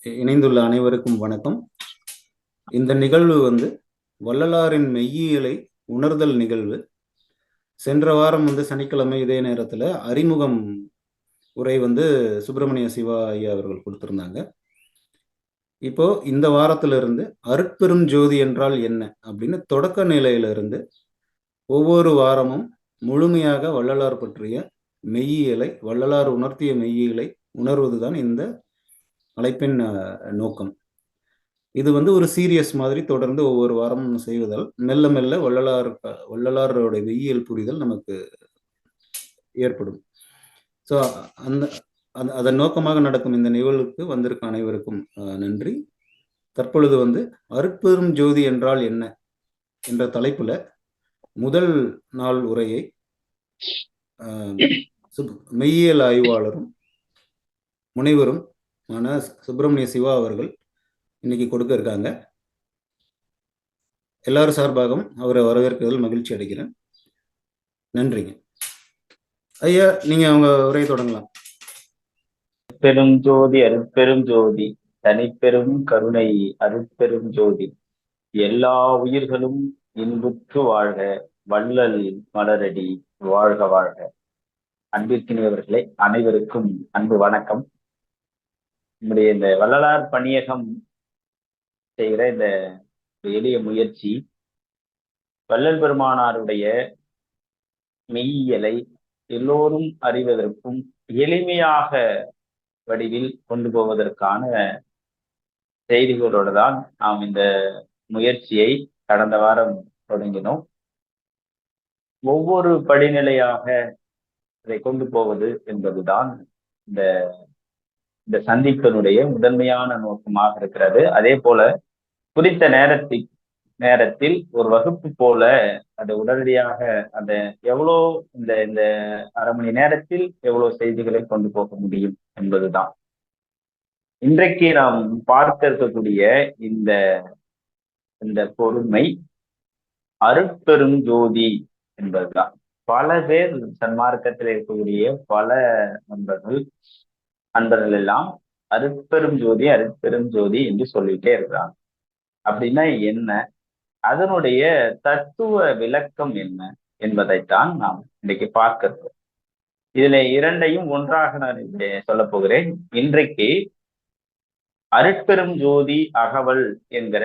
இணைந்துள்ள அனைவருக்கும் வணக்கம். இந்த நிகழ்வு வள்ளலாரின் மெய்யியலை உணர்தல் நிகழ்வு. சென்ற வாரம் சனிக்கிழமை இதே நேரத்தில் அறிமுகம் உரை சுப்பிரமணிய சிவா ஐயா அவர்கள் கொடுத்திருந்தாங்க. இப்போ இந்த வாரத்திலிருந்து அருட்பெரும் ஜோதி என்றால் என்ன அப்படின்னு தொடக்க நிலையிலிருந்து ஒவ்வொரு வாரமும் முழுமையாக வள்ளலார் பற்றிய மெய்யியலை, வள்ளலார் உணர்த்திய மெய்யியலை உணர்வதுதான் இந்த அழைப்பின் நோக்கம். இது ஒரு சீரியஸ் மாதிரி தொடர்ந்து ஒவ்வொரு வாரமும் செய்வதால் மெல்ல மெல்ல வள்ளலாரோட வெய்யியல் புரிதல் நமக்கு ஏற்படும். ஸோ அதன் நோக்கமாக நடக்கும் இந்த நிகழ்வுக்கு வந்திருக்க அனைவருக்கும் நன்றி. தற்பொழுது அருட்பெரும் ஜோதி என்றால் என்ன என்ற தலைப்புல முதல் நாள் உரையை மெய்யியல் ஆய்வாளரும் முனைவரும் சுப்பிரமணிய சிவா அவர்கள் இன்னைக்கு கொடுக்க இருக்காங்க. எல்லாரும் சார்பாகவும் அவரை வரவேற்கிறதில் மகிழ்ச்சி அடைகிறேன். நன்றிங்க ஐயா. நீங்க அவங்க உரையை தொடங்கலாம். பெரும் ஜோதி அருட்பெரும் ஜோதி, தனிப்பெரும் கருணை அருட்பெரும் ஜோதி, எல்லா உயிர்களும் இன்புற்று வாழ்க, வள்ளல் மலரடி வாழ்க வாழ்க. அன்பிற்கினியவர்களே, அனைவருக்கும் அன்பு வணக்கம். நம்முடைய இந்த வள்ளலார் பணியகம் செய்கிற இந்த எளிய முயற்சி வள்ளல் பெருமானாருடைய மெய்யியலை எல்லோரும் அறிவதற்கும் எளிமையாக வடிவில் கொண்டு போவதற்கான செய்திகளோடு தான் நாம் இந்த முயற்சியை கடந்த வாரம் தொடங்கினோம். ஒவ்வொரு படிநிலையாக இதை கொண்டு போவது என்பதுதான் இந்த சந்திப்பினுடைய முதன்மையான நோக்கமாக இருக்கிறது. அதே போல குறித்த நேரத்தில் ஒரு வகுப்பு போல அதை உடனடியாக அந்த எவ்வளோ இந்த அரை மணி நேரத்தில் எவ்வளவு செய்திகளை கொண்டு போக முடியும் என்பதுதான் இன்றைக்கு நாம் பார்க்க இருக்கக்கூடிய இந்த பொறுமை அருட்பெரும் ஜோதி என்பதுதான். பல பேர் சன்மார்க்கத்தில் இருக்கக்கூடிய பல அன்பர்கள் எல்லாம் அருட்பெரும் ஜோதி அருட்பெரும் ஜோதி என்று சொல்லிட்டே இருக்கிறாங்க. அப்படின்னா என்ன, அதனுடைய தத்துவ விளக்கம் என்ன என்பதைத்தான் நாம் இன்றைக்கு பார்க்கிறோம். இதுல இரண்டையும் ஒன்றாக நான் சொல்ல போகிறேன். இன்றைக்கு அருட்பெரும் ஜோதி அகவல் என்கிற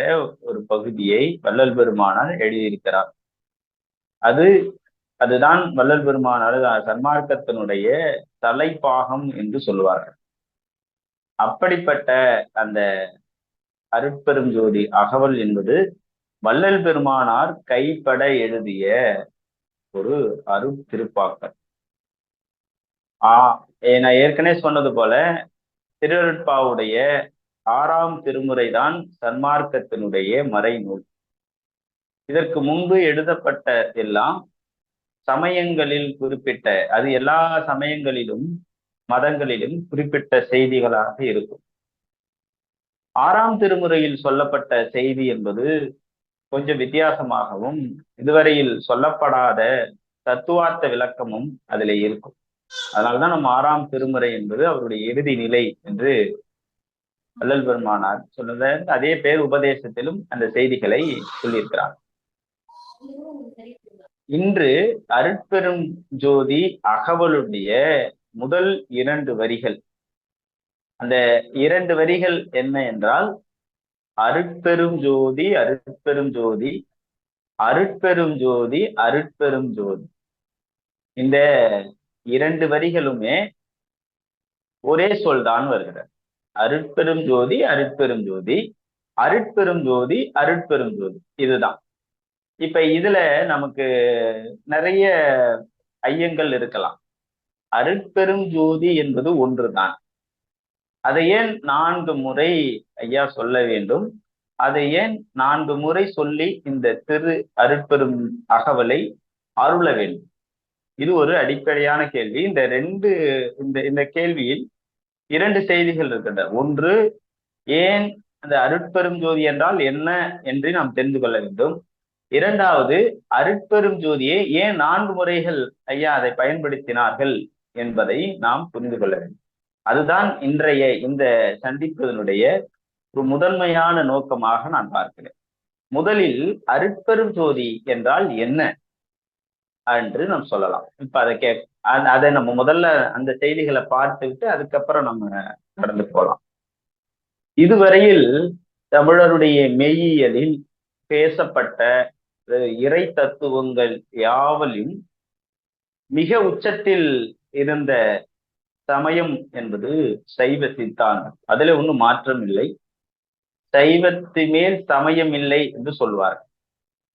ஒரு பகுதியை வள்ளல் பெருமானார் எழுதியிருக்கிறார். அதுதான் வள்ளல் பெருமானார் சன்மார்க்கத்தினுடைய தலைப்பாகம் என்று சொல்லுவார்கள். அப்படிப்பட்ட அந்த அருட்பெரும் ஜோதி அகவல் என்பது வள்ளல் பெருமானார் கைப்பட எழுதிய ஒரு அருட்திருப்பாக்கள். நான் ஏற்கனவே சொன்னது போல திருவருட்பாவுடைய 6ஆம் திருமுறை தான் சன்மார்க்கத்தினுடைய மறைநூல். இதற்கு முன்பு எழுதப்பட்ட எல்லாம் சமயங்களில் குறிப்பிட்ட, அது எல்லா சமயங்களிலும் மதங்களிலும் குறிப்பிட்ட செய்திகளாக இருக்கும். 6ஆம் திருமுறையில் சொல்லப்பட்ட செய்தி என்பது கொஞ்சம் வித்தியாசமாகவும் இதுவரையில் சொல்லப்படாத தத்துவார்த்த விளக்கமும் அதில் இருக்கும். அதனால்தான் நம்ம 6ஆம் திருமுறை என்பது அவருடைய இறுதி நிலை என்று வள்ளல் பெருமானார் சொன்னத அதே பேர் உபதேசத்திலும் அந்த செய்திகளை சொல்லியிருக்கிறார். இன்று அருட்பெரும் ஜோதி அகவலுடைய முதல் 2 வரிகள், அந்த 2 வரிகள் என்ன என்றால், அருட்பெரும் ஜோதி அருட்பெரும் ஜோதி, அருட்பெரும் ஜோதி அருட்பெரும் ஜோதி. இந்த 2 வரிகளுமே ஒரே சொல் தான் வருகிறது. அருட்பெரும் ஜோதி அருட்பெரும் ஜோதி, அருட்பெரும் ஜோதி அருட்பெரும் ஜோதி, இதுதான். இப்ப இதுல நமக்கு நிறைய ஐயங்கள் இருக்கலாம். அருட்பெரும் ஜோதி என்பது ஒன்றுதான். அதை ஏன் 4 முறை ஐயா சொல்ல வேண்டும்? அதை ஏன் 4 முறை சொல்லி இந்த திரு அருட்பெரும் அகவலை அருள வேண்டும்? இது ஒரு அடிப்படையான கேள்வி. இந்த கேள்வியில் 2 செய்திகள் இருக்கின்றன. ஒன்று, ஏன் அந்த அருட்பெரும் ஜோதி என்றால் என்ன என்று நாம் தெரிந்து கொள்ள வேண்டும். இரண்டாவது, அருட்பெரும் ஜோதியை ஏன் 4 முறைகள் ஐயா அதை பயன்படுத்தினார்கள் என்பதை நாம் புரிந்து கொள்ள வேண்டும். அதுதான் இன்றைய இந்த சந்திப்பதனுடைய ஒரு முதன்மையான நோக்கமாக நான் பார்க்கிறேன். முதலில் அருட்பெரும் ஜோதி என்றால் என்ன என்று நாம் சொல்லலாம். இப்ப அதை நம்ம முதல்ல அந்த செய்திகளை பார்த்துக்கிட்டு அதுக்கப்புறம் நம்ம கடந்து போகலாம். இதுவரையில் தமிழருடைய மெய்யியலில் பேசப்பட்ட இறை தத்துவங்கள் யாவலும் மிக உச்சத்தில் இருந்த சமயம் என்பது சைவ சித்தாந்தம். அதுல ஒன்றும் மாற்றம் இல்லை. சைவத்து மேல் சமயம் இல்லை என்று சொல்வார்.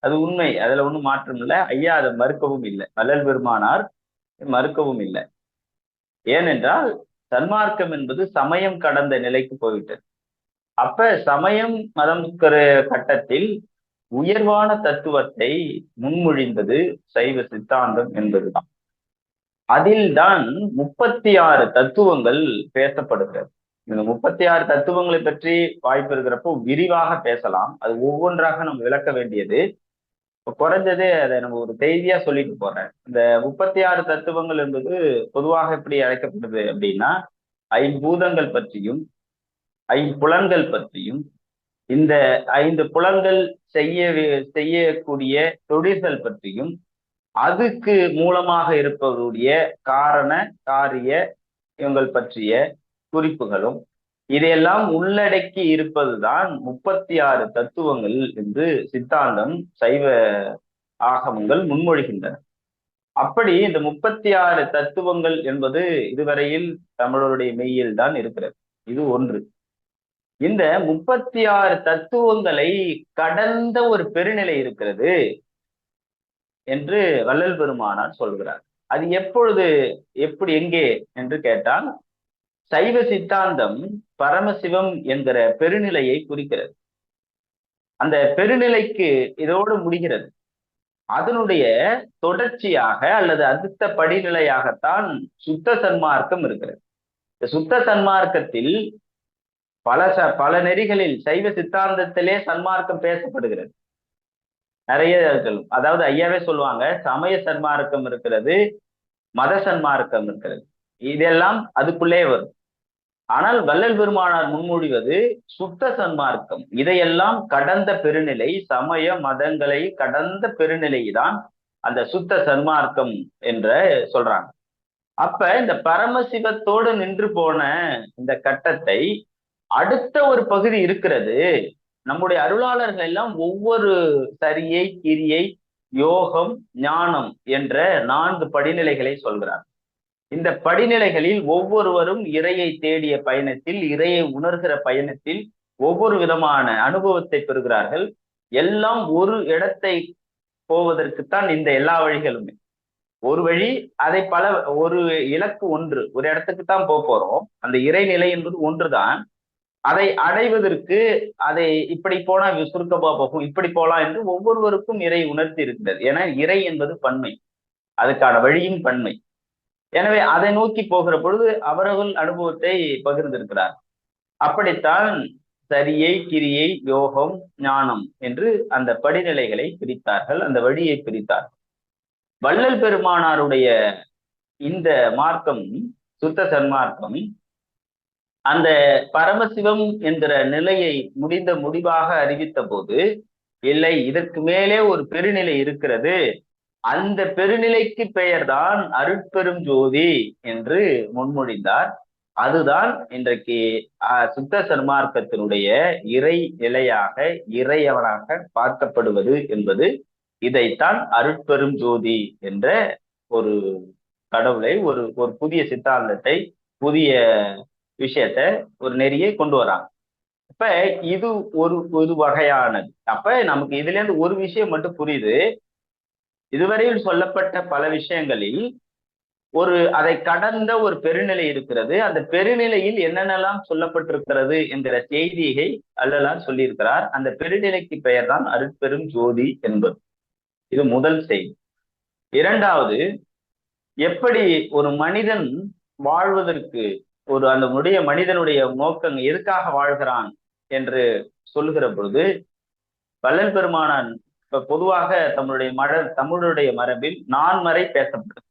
அது உண்மை, அதுல ஒன்றும் மாற்றம் இல்லை. ஐயா அதை மறுக்கவும் இல்லை, வள்ளல் பெருமானார் மறுக்கவும் இல்லை. ஏனென்றால் சன்மார்க்கம் என்பது சமயம் கடந்த நிலைக்கு போய்விட்டது. அப்ப சமயம் மதம் கட்டத்தில் உயர்வான தத்துவத்தை முன்மொழிந்தது சைவ சித்தாந்தம் என்பதுதான். அதில் தான் 36 தத்துவங்கள் பேசப்படுகிறது. இந்த 36 தத்துவங்களை பற்றி வாய்ப்பு இருக்கிறப்போ விரிவாக பேசலாம். அது ஒவ்வொன்றாக நம்ம விளக்க வேண்டியது. இப்போ குறைஞ்சதே அதை நம்ம ஒரு செய்தியா சொல்லிட்டு போறேன். இந்த 36 தத்துவங்கள் என்பது பொதுவாக எப்படி அழைக்கப்படுது அப்படின்னா, ஐம்பூதங்கள் பற்றியும் ஐம்புலன்கள் பற்றியும் இந்த 5 புலன்கள் செய்யக்கூடிய தொழில்கள் பற்றியும் அதுக்கு மூலமாக இருப்பவருடைய காரண காரிய இவங்கள் பற்றிய குறிப்புகளும் இதையெல்லாம் உள்ளடக்கி இருப்பதுதான் 36 தத்துவங்கள் என்று சித்தாந்தம் சைவ ஆகமங்கள் முன்மொழிகின்றன. அப்படி இந்த 36 தத்துவங்கள் என்பது இதுவரையில் தமிழருடைய மெய்யில் தான் இருக்கிறது. இது ஒன்று. இந்த 36 தத்துவங்களை கடந்த ஒரு பெருநிலை இருக்கிறது என்று வள்ளல் பெருமானார் சொல்கிறார். அது எப்பொழுது, எப்படி, எங்கே என்று கேட்டால், சைவ சித்தாந்தம் பரமசிவம் என்கிற பெருநிலையை குறிக்கிறது. அந்த பெருநிலைக்கு இதோடு முடிகிறது. அதனுடைய தொடர்ச்சியாக அல்லது அடுத்த படிநிலையாகத்தான் சுத்த சன்மார்க்கம் இருக்கிறது. இந்த சுத்த சன்மார்க்கத்தில் பல நெறிகளில் சைவ சித்தாந்தத்திலே சன்மார்க்கம் பேசப்படுகிறது. நிறைய அதாவது ஐயாவே சொல்லுவாங்க, சமய சன்மார்க்கம் இருக்கிறது, மத சன்மார்க்கம் இருக்கிறது, இதெல்லாம் அதுக்குள்ளே வரும். ஆனால் வள்ளல் பெருமானார் முன்மொழிவது சுத்த சன்மார்க்கம். இதையெல்லாம் கடந்த பெருநிலை, சமய மதங்களை கடந்த பெருநிலை தான் அந்த சுத்த சன்மார்க்கம் என்று சொல்றாங்க. அப்ப இந்த பரமசிவத்தோடு நின்று போன இந்த கட்டத்தை அடுத்த ஒரு பகுதி இருக்கிறது. நம்முடைய அருளாளர்கள் எல்லாம் ஒவ்வொரு சரியை, கிரியை, யோகம், ஞானம் என்ற 4 படிநிலைகளை சொல்கிறார். இந்த படிநிலைகளில் ஒவ்வொருவரும் இறையை தேடிய பயணத்தில், இறையை உணர்கிற பயணத்தில் ஒவ்வொரு விதமான அனுபவத்தை பெறுகிறார்கள். எல்லாம் ஒரு இடத்தை போவதற்குத்தான் இந்த எல்லா வழிகளுமே. ஒரு வழி, அதை ஒரு இலக்கு ஒன்று, ஒரு இடத்துக்கு தான் போறோம். அந்த இறைநிலை என்பது ஒன்றுதான். அதை அடைவதற்கு அதை இப்படி போனா சுருக்கமா போகும், இப்படி போலாம் என்று ஒவ்வொருவருக்கும் இறை உணர்த்தி இருக்கிறது. ஏன்னா இறை என்பது பன்மை, அதுக்கான வழியும் பன்மை. எனவே அதை நோக்கி போகிற பொழுது அவர்கள் அனுபவத்தை பகிர்ந்திருக்கிறார். அப்படித்தான் சரியை, கிரியை, யோகம், ஞானம் என்று அந்த படிநிலைகளை பிரித்தார்கள், அந்த வழியை பிரித்தார்கள். வள்ளல் பெருமானாருடைய இந்த மார்க்கம், சுத்த சன்மார்க்கம், அந்த பரமசிவம் என்கிற நிலையை முடிவாக அறிவித்த போது, இல்லை, இதற்கு மேலே ஒரு பெருநிலை இருக்கிறது, அந்த பெருநிலைக்கு பெயர்தான் அருட்பெரும் ஜோதி என்று முன்மொழிந்தார். அதுதான் இன்றைக்கு சுத்த சன்மார்க்கத்தினுடைய இறை நிலையாக, இறையவனாக பார்க்கப்படுவது என்பது. இதைத்தான் அருட்பெரும் ஜோதி என்ற ஒரு கடவுளை, ஒரு புதிய சித்தாந்தத்தை, புதிய விஷயத்த, ஒரு நெறியை கொண்டு வராங்க. அப்ப இது ஒரு வகையானது. அப்ப நமக்கு இதுல இருந்து ஒரு விஷயம் மட்டும் புரியுது. இதுவரையில் சொல்லப்பட்ட பல விஷயங்களில் அதை கடந்த ஒரு பெருநிலை இருக்கிறது. அந்த பெருநிலையில் என்னென்னலாம் சொல்லப்பட்டிருக்கிறது என்கிற செய்தியை அல்லலாம் சொல்லியிருக்கிறார். அந்த பெருநிலைக்கு பெயர் தான் அருட்பெரும் ஜோதி என்பது. இது முதல் செய்தி. இரண்டாவது, எப்படி ஒரு மனிதன் வாழ்வதற்கு, அந்த மனிதனுடைய நோக்கம் எதுக்காக வாழ்கிறான் என்று சொல்லுகிற பொழுது, வள்ளல் பெருமானார் பொதுவாக தமிழுடைய மரபில் நான்மறை பேசப்படுது.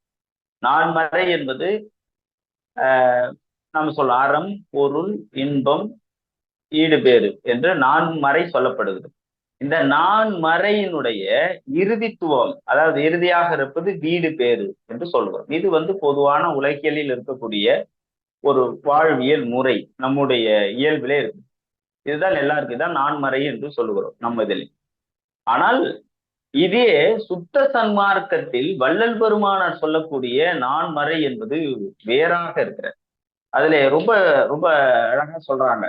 நான்மறை என்பது நாம சொல்லலாம் அறம், பொருள், இன்பம், ஈடுபேறு என்று 4 மறை சொல்லப்படுகிறது. இந்த 4 மறையினுடைய இறுதித்துவம், அதாவது இறுதியாக இருப்பது வீடு பேறு என்று சொல்கிறோம். இது பொதுவான உலகியலில் இருக்கக்கூடிய ஒரு வாழ்வியல் முறை, நம்முடைய இயல்பிலே இருக்கு. இதுதான் எல்லாருக்கும், இதான் 4 மறை என்று சொல்லுகிறோம் நம்ம இதில். ஆனால் இதே சுத்த சன்மார்க்கத்தில் வள்ளல் பெருமானார் சொல்லக்கூடிய 4 மறை என்பது வேறாக இருக்கிறது. அதுல ரொம்ப ரொம்ப அழகா சொல்றாங்க.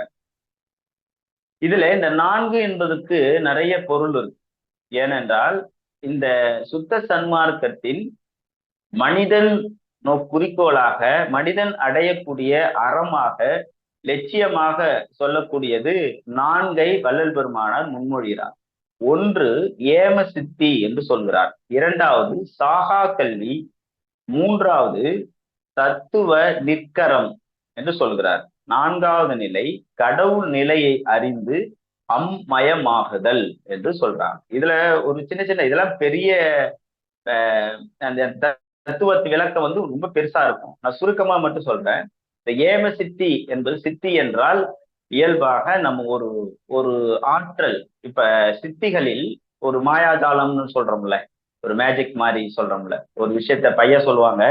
இதுல இந்த 4 என்பதற்கு நிறைய பொருள் இருக்கு. ஏனென்றால் இந்த சுத்த சன்மார்க்கத்தில் மனிதன் குறிக்கோளாக, மனிதன் அடையக்கூடிய அறமாக, லட்சியமாக சொல்லக்கூடியது 4ஐ வள்ளல் பெருமானார் முன்மொழிகிறார். ஒன்று ஏம சித்தி என்று சொல்கிறார், 2வது சாகா கல்வி, 3வது தத்துவ நிற்கரம் என்று சொல்கிறார், 4வது நிலை கடவுள் நிலையை அறிந்து அம்மயமாகுதல் என்று சொல்றாங்க. இதுல ஒரு சின்ன சின்ன இதெல்லாம் பெரிய அந்த தத்துவத்து விளக்கம் ரொம்ப பெருசா இருக்கும். நான் சுருக்கமா மட்டும் சொல்றேன். இந்த ஏம சித்தி என்பது, சித்தி என்றால் இயல்பாக நம்ம ஒரு ஒரு ஆற்றல். இப்ப சித்திகளில் ஒரு மாயாஜாலம்னு சொல்றோம்ல, ஒரு மேஜிக் மாதிரி சொல்றோம்ல, ஒரு விஷயத்த பையன் சொல்லுவாங்க,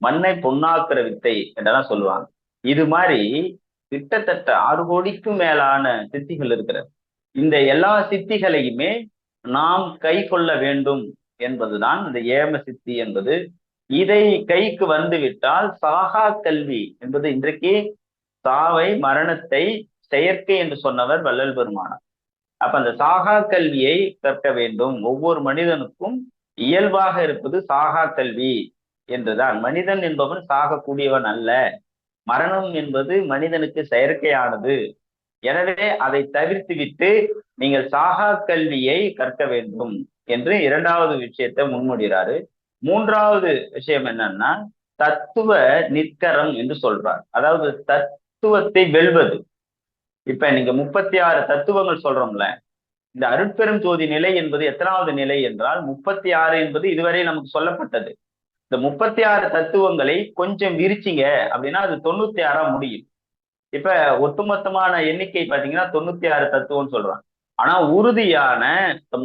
மண்ணை பொன்னாக்குற வித்தை என்றெல்லாம் சொல்லுவாங்க. இது மாதிரி கிட்டத்தட்ட 6 கோடிக்கும் மேலான சித்திகள் இருக்கிறது. இந்த எல்லா சித்திகளையுமே நாம் கை கொள்ள வேண்டும் என்பதுதான் இந்த ஏம சித்தி என்பது. இதை கைக்கு வந்துவிட்டால் சாகா கல்வி என்பது, இன்றைக்கு சாவை, மரணத்தை செயற்கை என்று சொன்னவர் வள்ளல் பெருமானார். அப்ப அந்த சாகா கல்வியை கற்க வேண்டும். ஒவ்வொரு மனிதனுக்கும் இயல்பாக இருப்பது சாகா கல்வி என்றுதான். மனிதன் என்பவன் சாகக்கூடியவன் அல்ல. மரணம் என்பது மனிதனுக்கு செயற்கையானது. எனவே அதை தவிர்த்து விட்டு நீங்கள் சாகா கல்வியை கற்க வேண்டும் என்று 2வது விஷயத்தை முன்மொழிகிறாரு. 3வது விஷயம் என்னன்னா தத்துவ நிற்கரம் என்று சொல்றார். அதாவது தத்துவத்தை வெல்வது. இப்ப நீங்க 36 தத்துவங்கள் சொல்றோம்ல, இந்த அருட்பெரும் ஜோதி நிலை என்பது எத்தனாவது நிலை என்றால் 36 என்பது இதுவரை நமக்கு சொல்லப்பட்டது. இந்த 36 தத்துவங்களை கொஞ்சம் விரிச்சிங்க அப்படின்னா அது 96ஆ முடியும். இப்ப ஒட்டுமொத்தமான எண்ணிக்கை பாத்தீங்கன்னா 96 தத்துவம் சொல்றாங்க. ஆனா உறுதியான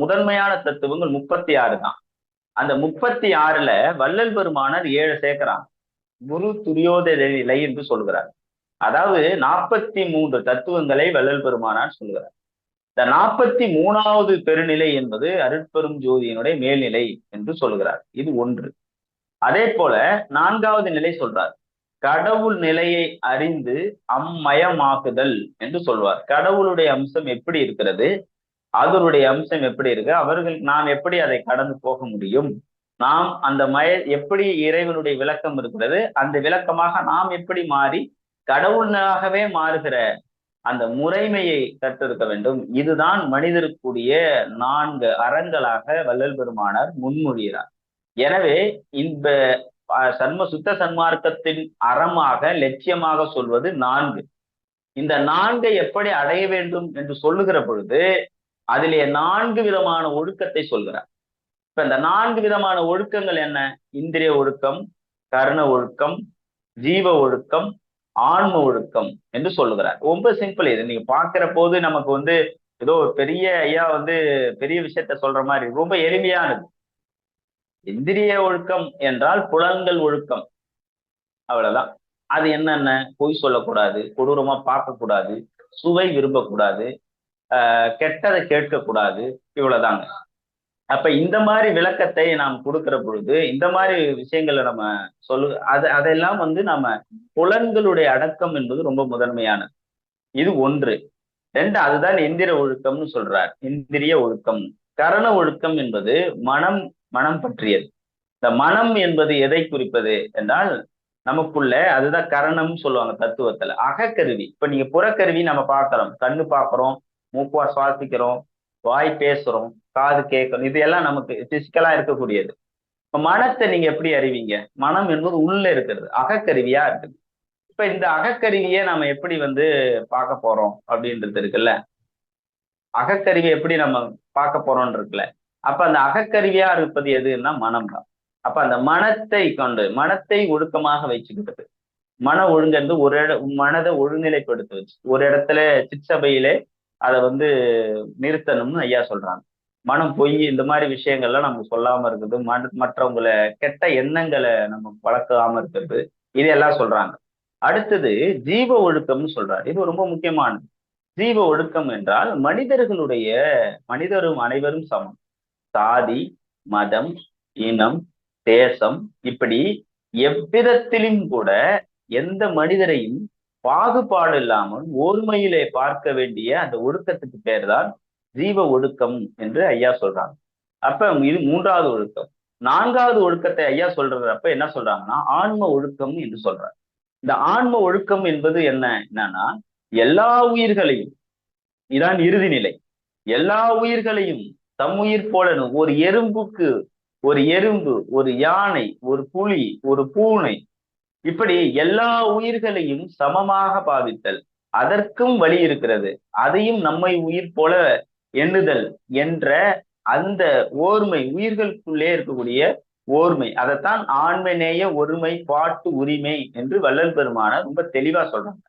முதன்மையான தத்துவங்கள் 36 தான். அந்த 36ல வள்ளல் பெருமானார் 7 சேர்க்கிறான். குரு துரியோதய நிலை என்று சொல்கிறார். அதாவது 43 தத்துவங்களை வள்ளல் பெருமானார் சொல்கிறார். இந்த 43வது பெருநிலை என்பது அருட்பெரும் ஜோதியினுடைய மேல்நிலை என்று சொல்கிறார். இது ஒன்று. அதே போல 4வது நிலை சொல்றார், கடவுள் நிலையை அறிந்து அம்மயமாக்குதல் என்று சொல்வார். கடவுளுடைய அம்சம் எப்படி இருக்கிறது, அதனுடைய அம்சம் எப்படி இருக்கு, அவர்கள் நாம் எப்படி அதை கடந்து போக முடியும், நாம் அந்த எப்படி இறைவனுடைய விளக்கம் இருக்கிறது, அந்த விளக்கமாக நாம் எப்படி மாறி கடவுளாகவே மாறுகிற அந்த முறைமையை கற்றிருக்க வேண்டும். இதுதான் மனிதருக்குரிய 4 அறங்களாக வள்ளல் பெருமானார் முன்மொழிகிறார். எனவே இந்த சுத்த சன்மார்க்கத்தின் அறமாக, லட்சியமாக சொல்வது 4. இந்த 4ஐ எப்படி அடைய வேண்டும் என்று சொல்லுகிற பொழுது அதிலே 4 விதமான ஒழுக்கத்தை சொல்கிறார். இப்ப இந்த 4 விதமான ஒழுக்கங்கள் என்ன? இந்திரிய ஒழுக்கம், கர்ண ஒழுக்கம், ஜீவ ஒழுக்கம், ஆன்ம ஒழுக்கம் என்று சொல்லுகிறார். ரொம்ப சிம்பிள். இது நீங்க பாக்குற போது நமக்கு ஏதோ பெரிய ஐயா பெரிய விஷயத்த சொல்ற மாதிரி ரொம்ப எளிமையானது. இந்திரிய ஒழுக்கம் என்றால் புலன்கள் ஒழுக்கம், அவ்வளவுதான். அது என்னென்ன? பொய் சொல்லக்கூடாது, கொடூரமா பார்க்கக்கூடாது, சுவை விரும்பக்கூடாது, கெட்டதை கேட்கக்கூடாது, இவ்வளவுதாங்க. அப்ப இந்த மாதிரி விளக்கத்தை நாம் கொடுக்கிற பொழுது, இந்த மாதிரி விஷயங்களை நம்ம அதெல்லாம் நம்ம புலன்களுடைய அடக்கம் என்பது ரொம்ப முதன்மையானது. இது ஒன்று. 2, அதுதான் இந்திர ஒழுக்கம்னு சொல்றார். இந்திரிய ஒழுக்கம். கரண ஒழுக்கம் என்பது மனம் பற்றியது. இந்த மனம் என்பது எதை குறிப்பது என்றால் நமக்குள்ள, அதுதான் கரணம் சொல்லுவாங்க தத்துவத்துல. அகக்கருவி. இப்ப நீங்க புறக்கருவி நம்ம பார்க்கிறோம், கண்ணு பார்க்கிறோம், மூக்குவா சுவாசிக்கிறோம், வாய் பேசுறோம், காது கேட்கணும், இது எல்லாம் நமக்கு பிசிக்கலா இருக்கக்கூடியது. இப்ப மனத்தை நீங்க எப்படி அறிவீங்க? மனம் என்பது உள்ள இருக்கிறது, அகக்கருவியா இருக்குது. இப்ப இந்த அகக்கருவியை நாம எப்படி பார்க்க போறோம் அப்படின்றது இருக்குல்ல, அகக்கருவியை எப்படி நம்ம பார்க்க போறோம்னு இருக்குல்ல. அப்ப அந்த அகக்கருவியா இருப்பது எதுன்னா மனம் தான். அப்ப அந்த மனத்தை ஒழுக்கமாக வச்சுக்கிட்டது. மன ஒழுங்கு மனதை ஒழுநிலைப்படுத்து வச்சு ஒரு இடத்துல சிற்சபையிலே அதை நிறுத்தணும்னு ஐயா சொல்றாங்க. மனம் பொய் இந்த மாதிரி விஷயங்கள்லாம் நம்ம சொல்லாம இருக்குது, மற்றவங்களை கெட்ட எண்ணங்களை நம்ம பழக்காம இருக்கிறது, இதெல்லாம் சொல்றாங்க. அடுத்தது ஜீவ ஒழுக்கம்னு சொல்றாரு. இது ரொம்ப முக்கியமானது. ஜீவ ஒழுக்கம் என்றால் மனிதரும் அனைவரும் சமம். சாதி, மதம், இனம், தேசம், இப்படி எவ்விதத்திலும் கூட எந்த மனிதரையும் பாகுபாடு இல்லாமல் ஓர்மையிலே பார்க்க வேண்டிய அந்த ஒழுக்கத்துக்கு பேர் தான் ஜீவ ஒழுக்கம் என்று ஐயா சொல்றாங்க. அப்ப இது 3வது ஒழுக்கம். 4வது ஒழுக்கத்தை ஐயா சொல்றப்ப என்ன சொல்றாங்கன்னா ஆன்ம ஒழுக்கம் என்று சொல்றாங்க. இந்த ஆன்ம ஒழுக்கம் என்பது என்னன்னா எல்லா உயிர்களையும், இதான் இறுதி நிலை, எல்லா உயிர்களையும் தம் உயிர் போல, ஒரு எறும்புக்கு ஒரு எறும்பு, ஒரு யானை, ஒரு புலி, ஒரு பூனை, இப்படி எல்லா உயிர்களையும் சமமாக பாவித்தல், அதற்கும் வழி இருக்கிறது. அதையும் நம்மை உயிர் போல எண்ணுதல் என்ற அந்த ஓர்மை, உயிர்களுக்குள்ளே இருக்கக்கூடிய ஓர்மை, அதைத்தான் ஆண்மநேய ஒருமை பாட்டு உரிமை என்று வள்ளல் பெருமானார் ரொம்ப தெளிவா சொல்றாங்க.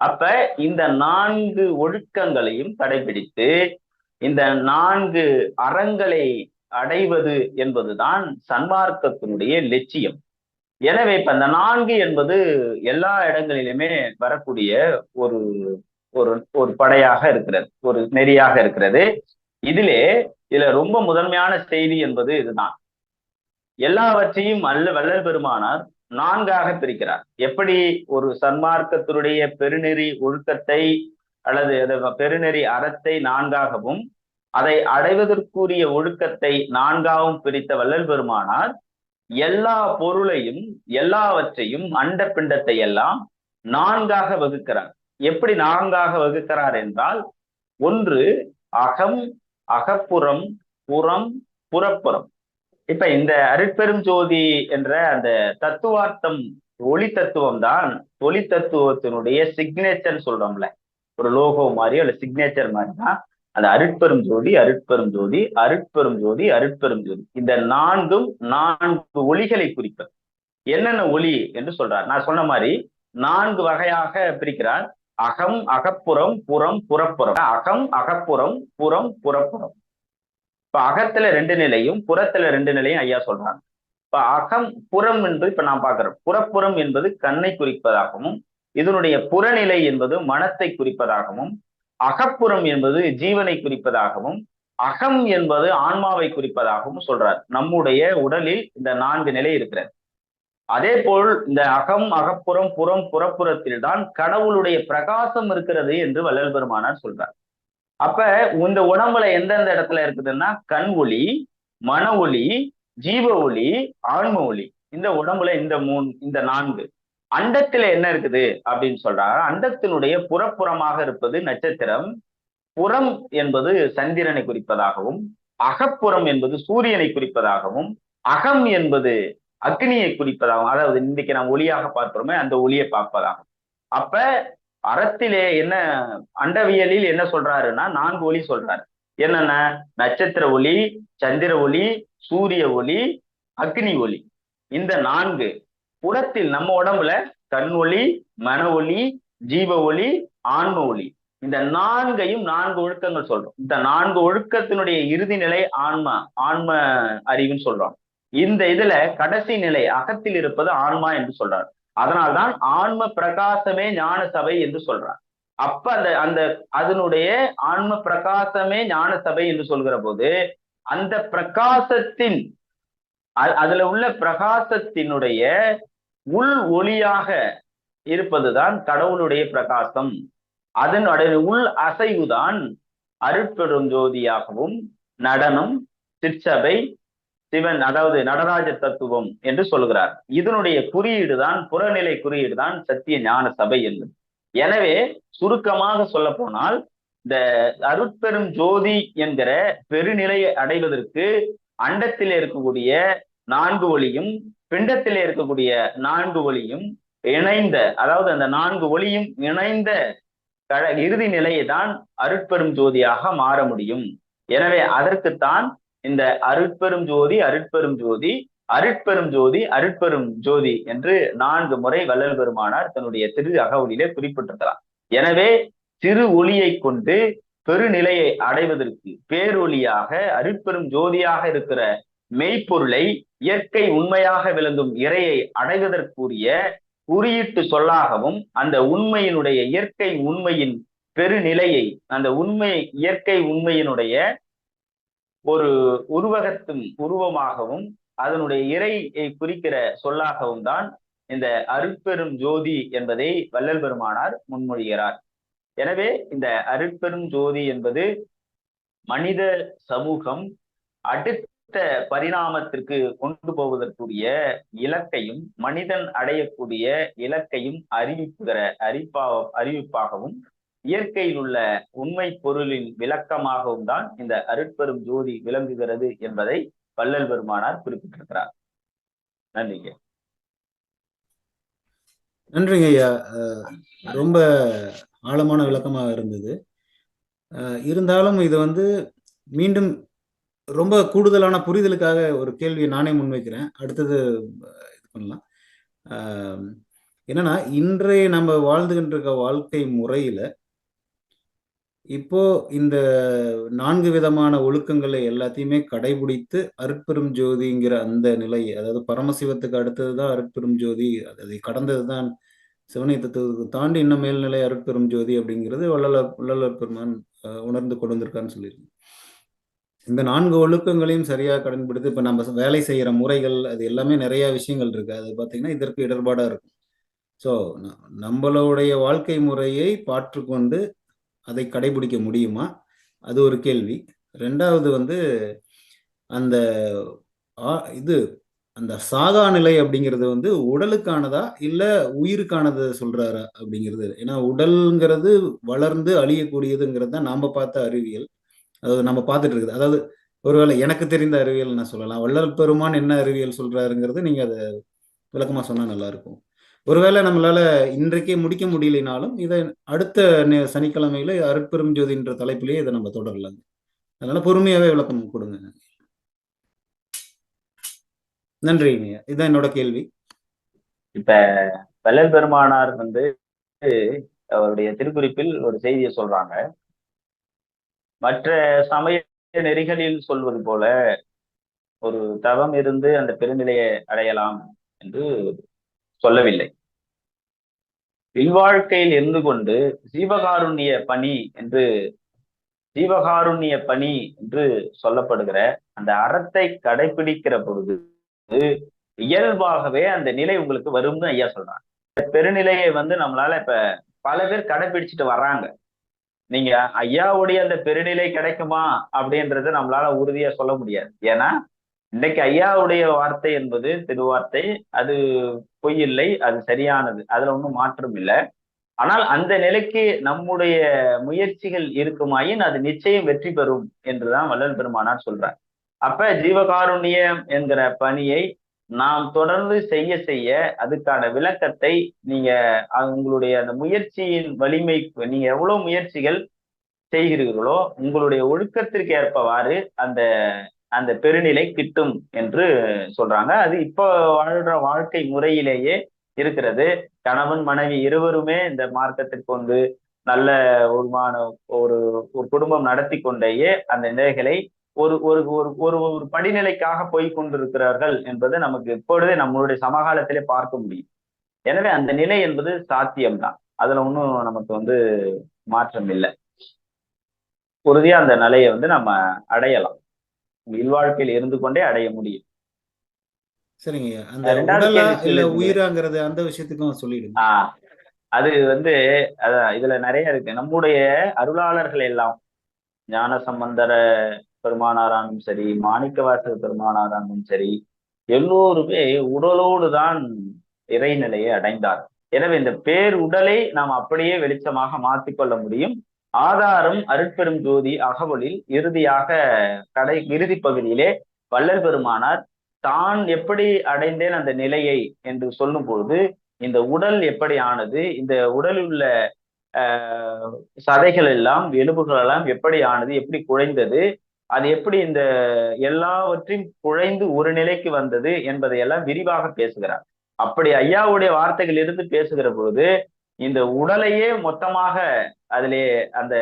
அப்ப இந்த 4 ஒழுக்கங்களையும் கடைபிடித்து இந்த 4 அறங்களை அடைவது என்பதுதான் சன்மார்க்கத்தினுடைய லட்சியம். எனவே இப்ப இந்த 4 என்பது எல்லா இடங்களிலுமே வரக்கூடிய ஒரு ஒரு ஒரு படையாக இருக்கிறது, ஒரு நெறியாக இருக்கிறது. இதுல ரொம்ப முதன்மையான செய்தி என்பது இதுதான். எல்லாவற்றையும் வள்ளல் பெருமானார் 4ஆக பிரிக்கிறார். எப்படி ஒரு சன்மார்க்கத்தினுடைய பெருநெறி ஒழுக்கத்தை அல்லது பெருநெறி அறத்தை 4ஆகவும் அதை அடைவதற்குரிய ஒழுக்கத்தை 4ஆகவும் பிரித்த வள்ளல் பெருமானார் எல்லா பொருளையும் எல்லாவற்றையும் அண்ட பிண்டத்தை எல்லாம் 4ஆக வகுக்கிறார். எப்படி 4ஆக வகுக்கிறார் என்றால், ஒன்று அகம், அகப்புறம், புறம், புறப்புறம். இப்ப இந்த அருட்பெரும் ஜோதி என்ற அந்த தத்துவார்த்தம், ஒளி தத்துவம் தான் ஒளி தத்துவத்தினுடைய சிக்னேச்சர் சொல்றோம்ல, ஒரு லோகோ மாதிரி அல்ல சிக்னேச்சர் மாதிரி தான் அந்த அருட்பெரும் ஜோதி, அருட்பெரும் ஜோதி, அருட்பெரும் ஜோதி, அருட்பெரும் ஜோதி. இந்த 4ம் 4 ஒளிகளை குறிப்பது. என்னென்ன ஒளி என்று சொல்றார்? நான் சொன்ன மாதிரி 4 வகையாக பிரிக்கிறார். அகம், அகப்புறம், புறம், புறப்புறம். அகம், அகப்புறம், புறம், புறப்புறம். இப்ப அகத்துல 2 நிலையும் புறத்துல 2 நிலையும் ஐயா சொல்றாங்க. இப்ப அகம் புறம் என்று இப்ப நான் பாக்குறேன். புறப்புறம் என்பது கண்ணை குறிப்பதாகவும், இதனுடைய புறநிலை என்பது மனத்தை குறிப்பதாகவும், அகப்புறம் என்பது ஜீவனை குறிப்பதாகவும், அகம் என்பது ஆன்மாவை குறிப்பதாகவும் சொல்றார். நம்முடைய உடலில் இந்த 4 நிலை இருக்கிறது. அதே போல் இந்த அகம், அகப்புறம், புறம், புறப்புறத்தில் தான் கடவுளுடைய பிரகாசம் இருக்கிறது என்று வள்ளல் பெருமானார் சொல்றார். அப்ப இந்த உடம்புல எந்தெந்த இடத்துல இருக்குதுன்னா கண் ஒளி, மன ஒளி, ஜீவ ஒளி, ஆன்ம ஒளி. இந்த உடம்புல இந்த 4. அண்டத்துல என்ன இருக்குது அப்படின்னு சொல்றாங்க. அண்டத்தினுடைய புறப்புறமாக இருப்பது நட்சத்திரம். புறம் என்பது சந்திரனை குறிப்பதாகவும், அகப்புறம் என்பது சூரியனை குறிப்பதாகவும், அகம் என்பது அக்னியை குறிப்பதாகவும், அதாவது இன்னைக்கு நாம் ஒளியாக பார்க்கிறோமே அந்த ஒளியை பார்ப்பதாகும். அப்ப அறத்திலே என்ன, அண்டவியலில் என்ன சொல்றாருன்னா 4 ஒளி சொல்றாரு. என்னென்ன? நட்சத்திர ஒளி, சந்திர ஒளி, சூரிய ஒளி, அக்னி ஒளி. இந்த 4 புறத்தில் நம்ம உடம்புல கண் ஒளி, மன ஒளி, ஜீவ ஒளி, ஆன்ம ஒளி. இந்த 4ஐயும் 4 ஒழுக்கங்கள் சொல்றோம். இந்த 4 ஒழுக்கத்தினுடைய இறுதி நிலை ஆன்ம அறிவுன்னு சொல்றோம். இந்த இதுல கடைசி நிலை அகத்தில் இருப்பது ஆன்மா என்று சொல்றார். அதனால்தான் ஆன்ம பிரகாசமே ஞான சபை என்று சொல்றார். அப்ப அந்த அதனுடைய ஆன்ம பிரகாசமே ஞான சபை என்று சொல்கிற போது அந்த பிரகாசத்தின் அதுல உள்ள பிரகாசத்தினுடைய உள் ஒளியாக இருப்பதுதான் கடவுளுடைய பிரகாசம். அதனுடைய உள் அசைவுதான் அருட்பெரும் ஜோதியாகவும் நடனம், சிற்சபை, சிவன், அதாவது நடராஜ தத்துவம் என்று சொல்கிறார். இதனுடைய குறியீடு தான், புறநிலை குறியீடு தான் சத்திய ஞான சபை என்பது. எனவே சுருக்கமாக சொல்ல போனால் இந்த அருட்பெரும் ஜோதி என்கிற பெருநிலையை அடைவதற்கு அண்டத்திலே இருக்கக்கூடிய 4 ஒளியும் பிண்டத்திலே இருக்கக்கூடிய 4 ஒளியும் இணைந்த, அதாவது அந்த 4 ஒளியும் இணைந்த இறுதி நிலையை தான் அருட்பெரும் ஜோதியாக மாற முடியும். எனவே அதற்குத்தான் இந்த அருட்பெரும் ஜோதி, அருட்பெரும் ஜோதி, அருட்பெரும் ஜோதி அருட்பெரும் ஜோதி என்று 4 முறை வள்ளல் பெருமானார் தன்னுடைய திரு அகவலிலே குறிப்பிட்டிருக்கிறார். எனவே சிறு ஒளியை கொண்டு பெருநிலையை அடைவதற்கு பேரொளியாக அருட்பெரும் ஜோதியாக இருக்கிற மெய்ப்பொருளை இயற்கை உண்மையாக விளங்கும் இறையை அடைவதற்குரிய குறியீட்டு சொல்லாகவும் அந்த உண்மையினுடைய இயற்கை உண்மையின் பெருநிலையை அந்த இயற்கை உண்மையினுடைய ஒரு உருவமாகவும் அதனுடைய இறையை குறிக்கிற சொல்லாகவும் தான் இந்த அருட்பெரும் ஜோதி என்பதை வள்ளல் பெருமானார் முன்மொழிகிறார். எனவே இந்த அருட்பெரும் ஜோதி என்பது மனித சமூகம் அடுத்த பரிணாமத்திற்கு கொண்டு போவதற்குரிய இலக்கையும் மனிதன் அடையக்கூடிய இலக்கையும் அறிவிப்பாகவும் இயற்கையில் உள்ள உண்மை பொருளின் விளக்கமாகவும் தான் இந்த அருட்பெரும் ஜோதி விளங்குகிறது என்பதை வள்ளல் பெருமானார் குறிப்பிட்டிருக்கிறார். நன்றிங்க. நன்றிங்க ஐயா. ரொம்ப ஆழமான விளக்கமாக இருந்தது. இருந்தாலும் இது மீண்டும் ரொம்ப கூடுதலான புரிதலுக்காக ஒரு கேள்வியை நானே முன்வைக்கிறேன். அடுத்தது இது பண்ணலாம். என்னன்னா, இன்றைய நம்ம வாழ்ந்துகிட்டு இருக்க வாழ்க்கை முறையில இப்போ இந்த 4 விதமான ஒழுக்கங்களை எல்லாத்தையுமே கடைபிடித்து அருட்பெரும் ஜோதிங்கிற அந்த நிலை, அதாவது பரமசிவத்துக்கு அடுத்ததுதான் அருட்பெரும் ஜோதி, அதை கடந்ததுதான் சிவனை தத்துவத்துக்கு தாண்டி இன்னும் மேல்நிலை அருட்பெரும் ஜோதி அப்படிங்கிறது வள்ளலார் பெருமான் உணர்ந்து கொண்டு வந்திருக்கான்னு சொல்லியிருக்கு. இந்த 4 ஒழுக்கங்களையும் சரியாக கடைபிடித்து இப்போ நம்ம வேலை செய்கிற முறைகள் அது எல்லாமே நிறைய விஷயங்கள் இருக்கு. அது பார்த்தீங்கன்னா இதற்கு இடர்பாடாக இருக்கும். ஸோ நம்மளுடைய வாழ்க்கை முறையை பாற்றுக்கொண்டு அதை கடைபிடிக்க முடியுமா? அது ஒரு கேள்வி. 2வது அந்த அந்த சாகா நிலை அப்படிங்கிறது உடலுக்கானதா இல்லை உயிருக்கானதை சொல்றாரா அப்படிங்கிறது. ஏன்னா உடல்ங்கிறது வளர்ந்து அழியக்கூடியதுங்கிறது தான் நாம் பார்த்த அறிவியல், அதாவது நம்ம பார்த்துட்டு இருக்குது. அதாவது ஒருவேளை எனக்கு தெரிந்த அறிவியல் நான் சொல்லலாம். வள்ளல் பெருமான் என்ன அறிவியல் சொல்றாருங்கிறது நீங்க அதை விளக்கமா சொன்னா நல்லா இருக்கும். ஒருவேளை நம்மளால இன்றைக்கே முடிக்க முடியலைனாலும் இதை அடுத்த சனிக்கிழமையில அருட்பெரும் ஜோதின்ற தலைப்பிலேயே இதை நம்ம தொடரலாங்க. அதனால பொறுமையாவே விளக்கம் கொடுங்க. நன்றிங்க. இதுதான் என்னோட கேள்வி. இப்ப வள்ளல் பெருமானார் அவருடைய திருக்குறிப்பில் ஒரு செய்தியை சொல்றாங்க. மற்ற சமய நெறிகளில் சொல்வது போல ஒரு தவம் இருந்து அந்த பெருநிலையை அடையலாம் என்று சொல்லவில்லை. இல்வாழ்க்கையில் இருந்து கொண்டு ஜீவகாருண்ய பணி என்று சொல்லப்படுகிற அந்த அறத்தை கடைபிடிக்கிற பொழுது இயல்பாகவே அந்த நிலை உங்களுக்கு வரும்னு ஐயா சொல்றாங்க. பெருநிலையை நம்மளால இப்ப பல பேர் கடைபிடிச்சிட்டு வர்றாங்க. நீங்க ஐயாவுடைய அந்த பெருநிலை கிடைக்குமா அப்படின்றத நம்மளால உறுதியா சொல்ல முடியாது. ஏன்னா இன்னைக்கு ஐயாவுடைய வார்த்தை என்பது திருவார்த்தை, அது பொய் இல்லை, அது சரியானது, அதுல ஒன்றும் மாற்றம் இல்லை. ஆனால் அந்த நிலைக்கு நம்முடைய முயற்சிகள் இருக்குமாயின் அது நிச்சயம் வெற்றி பெறும் என்றுதான் வள்ளல் பெருமானார் சொல்றார். அப்ப ஜீவகாருண்யம் என்கிற பணியை நாம் தொடர்ந்து செய்ய செய்ய அதுக்கான விளக்கத்தை நீங்க உங்களுடைய அந்த முயற்சியின் வலிமை, நீங்க எவ்வளவு முயற்சிகள் செய்கிறீர்களோ உங்களுடைய ஒழுக்கத்திற்கு ஏற்பவாறு அந்த அந்த பெருநிலை கிட்டும் என்று சொல்றாங்க. அது இப்போ வாழ்ற வாழ்க்கை முறையிலேயே இருக்கிறது. கணவன் மனைவி இருவருமே இந்த மார்க்கத்திற்கு நல்ல ஒரு குடும்பம் நடத்தி கொண்டேயே அந்த நிலைகளை ஒரு ஒரு ஒரு ஒரு படிநிலைக்காக போய் கொண்டிருக்கிறார்கள் என்பது நமக்கு இப்பொழுதே நம்மளுடைய சமகாலத்திலே பார்க்க முடியும். எனவே அந்த நிலை என்பது சாத்தியம்தான், அதுல ஒன்றும் நமக்கு மாற்றம் இல்லை. உறுதியா அந்த நிலையை நம்ம அடையலாம், இல்வாழ்க்கையில் இருந்து கொண்டே அடைய முடியும். சரிங்க. அந்த உயிராங்கிறது அந்த விஷயத்துக்கும் சொல்லிடுங்க. அது அதான் இதுல நிறைய இருக்கு. நம்முடைய அருளாளர்கள் எல்லாம் ஞானசம்பந்தர பெருமானாரானும் சரி, மாணிக்கவாசக பெருமானாரானும் சரி, எல்லோருமே உடலோடு தான் இறைநிலையை அடைந்தார். எனவே இந்த பேருடலை நாம் அப்படியே வெளிச்சமாக மாற்றிக்கொள்ள முடியும். ஆதாரம் அருட்பெரும் ஜோதி அகவலில் இறுதி பகுதியிலே வள்ளல் பெருமானார் தான் எப்படி அடைந்தேன் அந்த நிலையை என்று சொல்லும் பொழுது இந்த உடல் எப்படி ஆனது, இந்த உடலில் உள்ள சதைகள் எல்லாம் எலும்புகள் எல்லாம் எப்படி ஆனது, எப்படி குழைந்தது, அது எப்படி இந்த எல்லாவற்றையும் குழைந்து ஒரு நிலைக்கு வந்தது என்பதையெல்லாம் விரிவாக பேசுகிறார். அப்படி ஐயாவுடைய வார்த்தைகள் இருந்து பேசுகிற பொழுது இந்த உடலையே மொத்தமாக அதிலே அந்த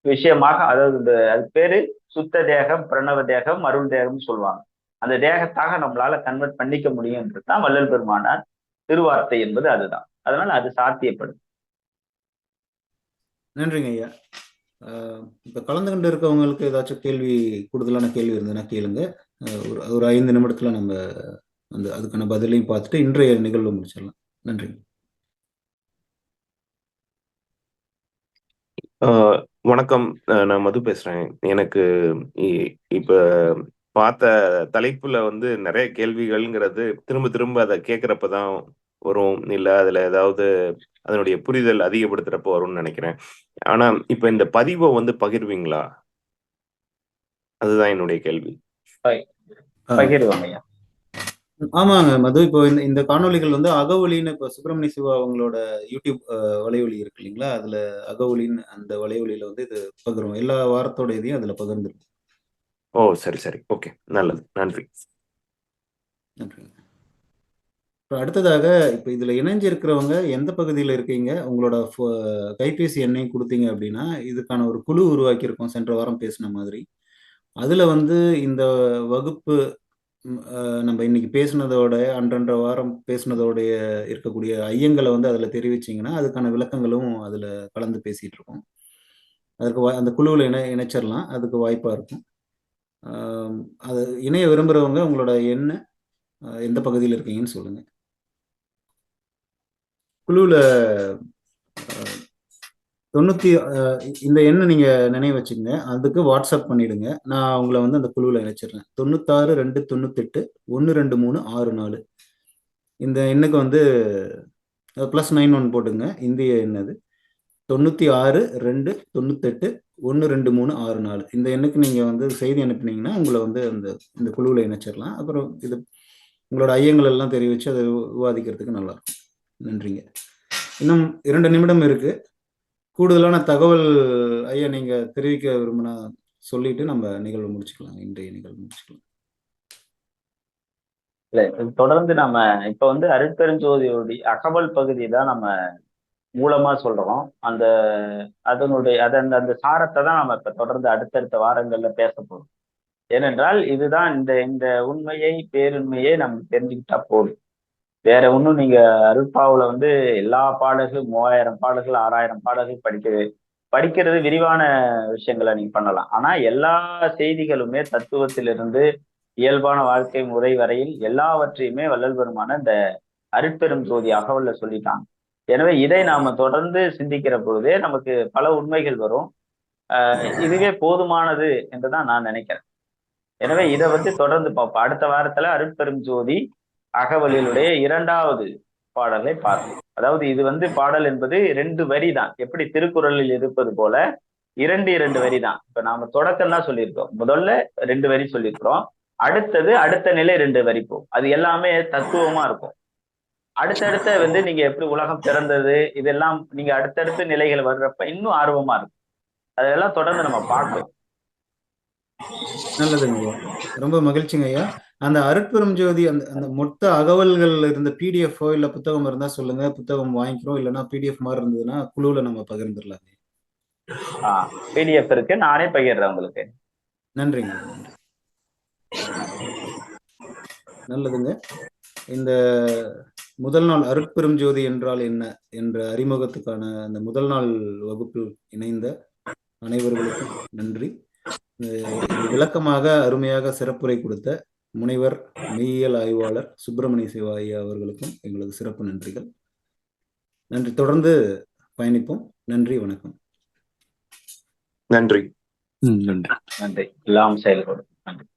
விஷயமாக, அதாவது இந்த அது பேரு சுத்த தேகம், பிரணவ தேகம், அருள் தேகம்னு சொல்லுவாங்க. அந்த தேகத்தாக நம்மளால கன்வெர்ட் பண்ணிக்க முடியும்ன்றதுதான் வள்ளல் பெருமானார் திருவார்த்தை என்பது அதுதான். அதனால அது சாத்தியப்படும். நன்றிங்க ஐயா. இப்ப கலந்து கொண்டு இருக்கவங்களுக்கு ஏதாச்சும் கேள்வி, கூடுதலான கேள்வி இருந்ததுன்னா கேளுங்க. ஒரு 5 நிமிடத்துல நம்ம அதுக்கான பதிலையும் பார்த்துட்டு இன்றைய நிகழ்வு முடிச்சிடலாம். நன்றி. வணக்கம். நான் மது பேசுறேன். எனக்கு இப்ப பார்த்த தலைப்புல நிறைய கேள்விகள்ங்கிறது திரும்ப திரும்ப அதை கேட்கறப்பதான் வரும், இல்ல அதுல ஏதாவது அதனுடைய புரிதல் அதிகப்படுத்துறப்ப வரும்னு நினைக்கிறேன். ஆனா இப்ப இந்த பதிவை பகிர்வீங்களா? அதுதான் என்னுடைய கேள்வி. பகிர்வாங்க. ஆமாங்க மது. இப்போ இந்த காணொலிகள் அகவொலின்னு, இப்போ சுப்பிரமணிய சிவா அவங்களோட யூடியூப் வலைவலி இருக்கு இல்லைங்களா, அதுல அகவொலின்னு அந்த வலைவலியில இது பகிரும். எல்லா வாரத்தோட இதையும் அதுல பகிர்ந்துருக்கும். ஓ, சரி சரி, ஓகே, நல்லது, நன்றி. நன்றி. இப்போ அடுத்ததாக, இப்போ இதுல இணைஞ்சிருக்கிறவங்க எந்த பகுதியில் இருக்கீங்க, உங்களோட கைபேசி எண்ணையும் கொடுத்தீங்க அப்படின்னா இதுக்கான ஒரு குழு உருவாக்கியிருக்கோம் சென்ற வாரம் பேசின மாதிரி. அதுல இந்த வகுப்பு நம்ம இன்னைக்கு பேசுனதோட அன்றன்ற வாரம் பேசுனதோடைய இருக்கக்கூடிய ஐயங்களை அதில் தெரிவிச்சிங்கன்னா அதுக்கான விளக்கங்களும் அதில் கலந்து பேசிகிட்டு இருக்கோம். அதற்கு அந்த குழுவில் இணைச்சிடலாம், அதுக்கு வாய்ப்பாக இருக்கும். அது இணைய விரும்புகிறவங்க உங்களோட எண்ணை எந்த பகுதியில் இருக்கீங்கன்னு சொல்லுங்கள். குழுவில் 90 இந்த எண்ணை நீங்கள் நினைவு வச்சுக்கோங்க. அதுக்கு வாட்ஸ்அப் பண்ணிவிடுங்க. நான் உங்களை அந்த குழுவில் இணைச்சிடுறேன். 96 2 98 123 64. இந்த எண்ணுக்கு +91 போட்டுங்க. இந்திய எண் அது. 96 2 98 123 64. இந்த எண்ணுக்கு நீங்கள் செய்தி அனுப்புனீங்கன்னா உங்களை இந்த குழுவில் இணைச்சிடலாம். அப்புறம் உங்களோட ஐயங்கள் எல்லாம் தெரிவித்து அதை விவாதிக்கிறதுக்கு நல்லாயிருக்கும். நன்றிங்க. இன்னும் 2 நிமிடம் இருக்கு. கூடுதலான தகவல் ஐயா நீங்க தெரிவிக்க விரும்பினா சொல்லிட்டு நம்ம நிகழ்வு முடிச்சுக்கலாம். இன்றைய நிகழ்வு முடிச்சுக்கலாம். இல்ல, தொடர்ந்து நம்ம இப்ப அருட்பெருஞ்சோதியோடைய அகவல் பகுதி தான் நம்ம மூலமா சொல்றோம். அந்த சாரத்தை தான் நம்ம இப்ப தொடர்ந்து அடுத்தடுத்த வாரங்கள்ல பேச போறோம். ஏனென்றால் இதுதான் இந்த உண்மையை, பேருண்மையை நம்ம தெரிஞ்சுக்கிட்டா போதும். வேற ஒன்றும் நீங்க அருட்பாவுல எல்லா பாடல்கள் 3000 பாடல்கள் 6000 பாடல்கள் படிக்கிறது விரிவான விஷயங்களை நீங்க பண்ணலாம். ஆனா எல்லா செய்திகளுமே தத்துவத்திலிருந்து இயல்பான வாழ்க்கை முறை வரையில் எல்லாவற்றையுமே வள்ளல் பெருமான இந்த அருட்பெரும் ஜோதி அகவல்ல சொல்லிட்டாங்க. எனவே இதை நாம தொடர்ந்து சிந்திக்கிற பொழுதே நமக்கு பல உண்மைகள் வரும். இதுவே போதுமானது என்றுதான் நான் நினைக்கிறேன். எனவே இதை தொடர்ந்து பார்ப்போம். அடுத்த வாரத்துல அருட்பெரும் ஜோதி அகவலினுடைய 2வது பாடலை பார்ப்போம். அதாவது இது பாடல் என்பது 2 வரி தான். எப்படி திருக்குறளில் இருப்பது போல 2 வரி தான். இப்ப நாம தொடக்கம் தான் சொல்லியிருக்கோம். முதல்ல 2 வரி சொல்லியிருக்கிறோம். அடுத்த நிலை 2 வரி போகும். அது எல்லாமே தத்துவமா இருக்கும். அடுத்தடுத்த நீங்க எப்படி உலகம் பிறந்தது இதெல்லாம் நீங்க அடுத்தடுத்த நிலைகள் வர்றப்ப இன்னும் ஆர்வமா இருக்கும். அதெல்லாம் தொடர்ந்து நம்ம பார்க்கலாம். நல்லதுங்க ஐயா, ரொம்ப மகிழ்ச்சிங்க ஐயா. அந்த அருட்பெரும் ஜோதி அந்த மொத்த அகவல்கள் இருந்த PDF இல்ல புத்தகம் இருந்தா சொல்லுங்க, புத்தகம் வாங்கிக்கிறோம். இல்லைன்னா PDF மாதிரி இருந்ததுன்னா குழுவுல நம்ம பகிர்ந்துடலாம். PDF இருக்கு, நானே பகிர்றேன் உங்களுக்கு. நன்றிங்க. நல்லதுங்க. இந்த முதல் நாள் அருட்பெரும் ஜோதி என்றால் என்ன என்ற அறிமுகத்துக்கான அந்த முதல் நாள் வகுப்பில் இணைந்த அனைவர்களுக்கும் நன்றி. விளக்கமாக அருமையாக சிறப்புரை கொடுத்த முனைவர் மெய்யியல் ஆய்வாளர் சுப்பிரமணிய சிவா ஐயா அவர்களுக்கும் எங்களது சிறப்பு நன்றிகள். நன்றி. தொடர்ந்து பயணிப்போம். நன்றி, வணக்கம். நன்றி. நன்றி. எல்லாம் செயல்படும். நன்றி.